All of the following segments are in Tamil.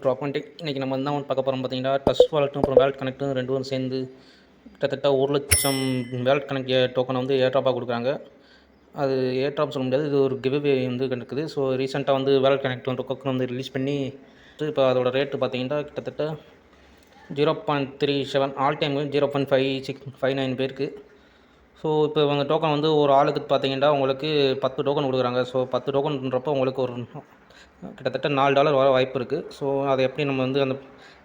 ட்ராப் பண்ணிட்டு இன்றைக்கி நம்ம என்ன பார்க்க போகிறோம் பார்த்தீங்கன்னா, ட்ரஸ்ட் வாலெட்டும் அப்புறம் வேலட் கனெக்ட்டும் ரெண்டும் சேர்ந்து கிட்டத்தட்ட 1,00,000 வேலட் கனெக்ட் டோக்கன் வந்து ஏர்ட்ராப்பாக கொடுக்குறாங்க. அது ஏர்ட்ராப் சொல்ல முடியாது, இது ஒரு கிவ்அவே வந்து இருக்குது. ஸோ ரீசெண்டாக வந்து வேலட் கனெக்ட் வந்து டோக்கன் வந்து ரிலீஸ் பண்ணி இப்போ அதோட ரேட்டு பார்த்தீங்கன்னா கிட்டத்தட்ட 0.37 ஆல் டைம் 0.5659 பேருக்கு. ஸோ இப்போ இவங்க டோக்கன் வந்து ஒரு ஆளுக்கு பார்த்தீங்கன்னா உங்களுக்கு 10 டோக்கன் கொடுக்குறாங்க. ஸோ 10 டோக்கன்ன்றப்போ உங்களுக்கு ஒரு கிட்டத்தட்ட $4 வர வாய்ப்பு இருக்குது. ஸோ அதை எப்படி நம்ம வந்து அந்த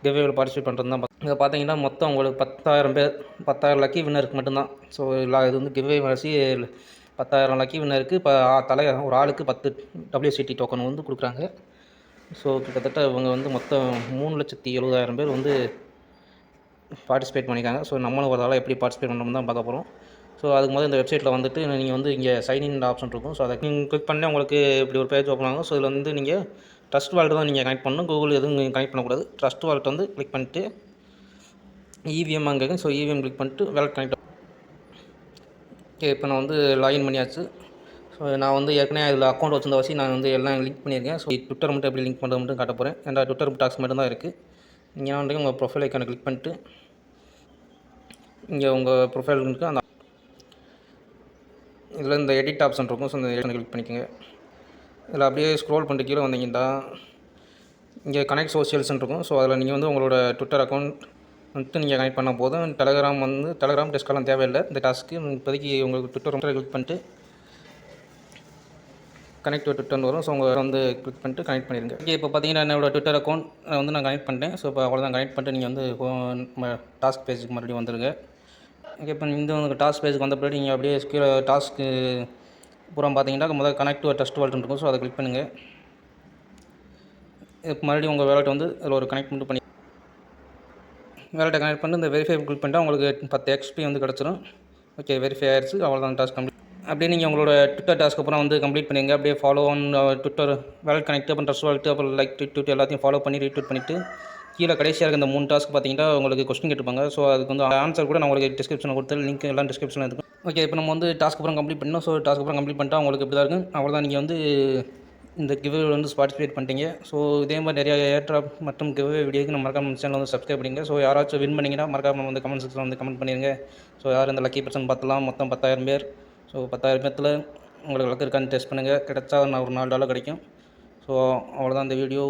கிவ்அவேல பார்ட்டிசிபேட் பண்ணுறது தான் இதை பார்த்தீங்கன்னா மொத்தம் உங்களுக்கு 10,000 பேர் 10,000 லக்கி வின்னருக்கு மட்டும்தான். ஸோ இது வந்து கிவ்அவே வரிசை 10,000 லக்கி வின்னருக்கு இப்போ ஒரு ஆளுக்கு 10 WCT டோக்கன் வந்து கொடுக்குறாங்க. ஸோ கிட்டத்தட்ட இவங்க வந்து மொத்தம் 3,70,000 பேர் வந்து பார்ட்டிசிபேட் பண்ணியிருக்காங்க. ஸோ நம்மளும் ஒரு ஆளாக எப்படி பார்ட்டிசிபேட் பண்ணணும்னு தான் பார்க்க போகிறோம். ஸோ அதுக்கு முதல்ல இந்த வெப்சைட்டில் வந்துட்டு நீங்கள் வந்து இங்கே சைன்இன் ஆப்ஷன் இருக்கும். ஸோ அதை நீங்கள் கிளிக் பண்ணி உங்களுக்கு இப்படி ஒரு பேஜ் ஓப்பன் ஆகும். ஸோ இதில் வந்து நீங்கள் ட்ரஸ்ட் வாலெட் தான் நீங்கள் கனெக்ட் பண்ணணும். கூகுள் எதுவும் நீங்கள் கனெக்ட் பண்ணக்கூடாது. ட்ரஸ்ட் வாலெட் வந்து கிளிக் பண்ணிட்டு இவிஎம் அங்கே ஸோ இவிஎம் கிளிக் பண்ணிட்டு வேலட் கனெக்ட். ஓகே, இப்போ நான் வந்து லாகின் பண்ணியாச்சு. ஸோ நான் வந்து ஏற்கனவே அதில் அக்கௌண்ட் வச்சிருந்த வச்சு நான் வந்து எல்லாம் லிங்க் பண்ணியிருக்கேன். ஸோ ட்விட்டர் மட்டும் எப்படி லிங்க் பண்ணுறது மட்டும் காட்ட போகிறேன். ஏன்னா ட்விட்டர் டாஸ்க் மட்டும் தான் இருக்குது. நீங்கள் வந்து உங்கள் ப்ரொஃபைல் ஐக்கானை கிளிக் பண்ணிட்டு இங்கே உங்கள் ப்ரொஃபைல் இருக்குது அந்த இதில் இந்த எடிட் ஆப்ஷன் இருக்கும். ஸோ இந்த எடிட் கிளிக் பண்ணிக்கோங்க. இதில் அப்படியே ஸ்க்ரோல் பண்ணிட்டு கீழே வந்தீங்கன்னா இங்கே கனெக்ட் சோஷியல்ஸ்ன்னு இருக்கும். ஸோ அதில் நீங்கள் வந்து உங்களோட ட்விட்டர் அக்கௌண்ட் வந்துட்டு நீங்கள் கனெக்ட் பண்ணால் போதும். டெலகிராம் டெஸ்க்கெல்லாம் தேவையில்லை இந்த டாஸ்க்கு. இப்போதைக்கு உங்களுக்கு ட்விட்டர் கிளிக் பண்ணிட்டு கனெக்ட் ட்விட்டர்னு வரும். ஸோ உங்கள் வந்து கிளிக் பண்ணிட்டு கனெக்ட் பண்ணிடுங்க. ஓகே, இப்போ பார்த்தீங்கன்னா என்னோடய ட்விட்டர் அக்கௌண்ட் வந்து நான் கனெக்ட் பண்ணிட்டேன். ஸோ இப்போ அவ்வளோதான் கனெக்ட் பண்ணிட்டு நீங்கள் வந்து டாஸ்க் பேஜுக்கு மறுபடியும் வந்துடுங்க. ஓகே, இப்போ இந்த டாஸ்க் பேஜுக்கு வந்த பின்னாடி நீங்கள் அப்படியே கீழே டாஸ்க்கு பூரா பார்த்தீங்கன்னா முதல்ல கனெக்ட் டு ட்ரஸ்ட் வாலெட் இருக்கும். ஸோ அதை கிளிக் பண்ணுங்கள். இப்போ மறுபடியும் உங்கள் வேலெட் வந்து அதில் ஒரு கனெக்ட் மட்டும் பண்ணி வேலெட்டை கனெக்ட் பண்ணி இந்த வெரிஃபை கிளிக் பண்ணிட்டால் உங்களுக்கு 10 XP வந்து கிடச்சிரும். ஓகே, வெரிஃபை ஆயிடுச்சு. அவ்வளோதான் டாஸ்க் கம்ப்ளீட். அப்படியே நீங்கள் உங்களோட ட்விட்டர் டாஸ்க் அப்புறம் வந்து கம்ப்ளீட் பண்ணிங்க. அப்படியே follow on Twitter wallet connect அப்புறம் ட்ரஸ்ட் வாலெட் அப்புறம் லைக் ட்வீட் எல்லாத்தையும் ஃபாலோ பண்ணி ரீட்வீட் பண்ணிவிட்டு கீழே கடைசியாக இருக்க இந்த 3 டாஸ்க் பார்த்தீங்கன்னா உங்களுக்கு கொஸ்டின் கேட்டுப்பாங்க. ஸோ அதுக்கு வந்து ஆன்சர் கூட நான் உங்களுக்கு டிஸ்கிரிப்ஷனில் கொடுத்து லிங்க் எல்லாம் டிஸ்கிரிப்ஷனில் இருக்கும். ஓகே, இப்போ நம்ம வந்து டாஸ்க் அப்புறம் கம்ப்ளீட் பண்ணணும். ஸோ டாஸ்க் அப்புறம் கம்ப்ளீட் பண்ணிட்டா உங்களுக்கு இப்படி தான் இருக்கும். அவ்வளோதான், நீங்கள் வந்து இந்த கிவ்அவே வந்து பார்ட்டிசிபேட் பண்ணிட்டீங்க. ஸோ இதே மாதிரி நிறையா ஏர்ட்ராப் மற்றும் கிவ்அவே வீடியோக்கு நம்ம மறக்காம சேனல் வந்து சப்ஸ்கிரைப் பண்ணிங்க. ஸோ யாராச்சும் வின் பண்ணிங்கன்னா மறக்காம வந்து கமெண்ட் செக்ஷனில் வந்து கமெண்ட் பண்ணிடுங்க. ஸோ யார் இந்த லக்கி பர்சன் பார்த்தலாம். மொத்தம் 10,000 பேர். ஸோ 10,000 பேர்த்தில் உங்களுக்கு லக்கு இருக்கான்னு டெஸ்ட் பண்ணுங்கள். கிடச்சா நான் ஒரு $4 கிடைக்கும். ஸோ அவ்வளோதான் இந்த வீடியோ.